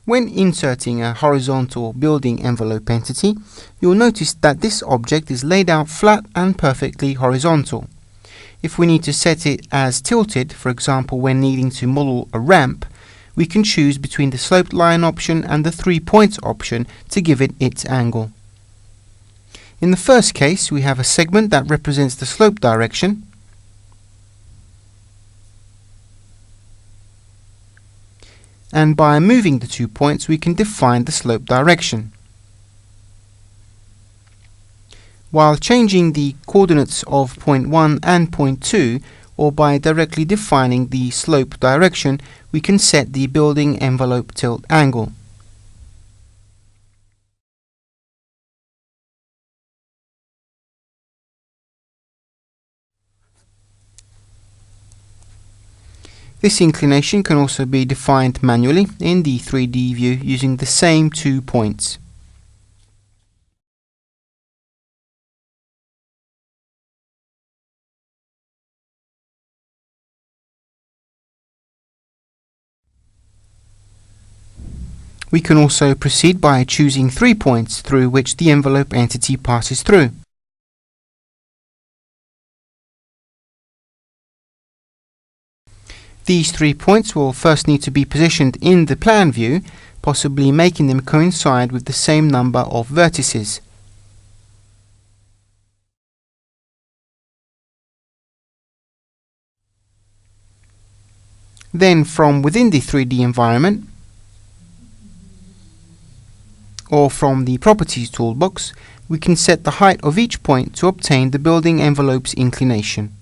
When inserting a horizontal building envelope entity, you'll notice that this object is laid out flat and perfectly horizontal. If we need to set it as tilted, for example when needing to model a ramp, we can choose between the sloped line option and the 3 points option to give it its angle. In the first case, we have a segment that represents the slope direction, and by moving the 2 points we can define the slope direction. While changing the coordinates of point 1 and point 2, or by directly defining the slope direction, we can set the building envelope tilt angle. This inclination can also be defined manually in the 3D view using the same 2 points. We can also proceed by choosing 3 points through which the envelope entity passes through. These 3 points will first need to be positioned in the plan view, possibly making them coincide with the same number of vertices. Then from within the 3D environment, or from the Properties toolbox, we can set the height of each point to obtain the building envelope's inclination.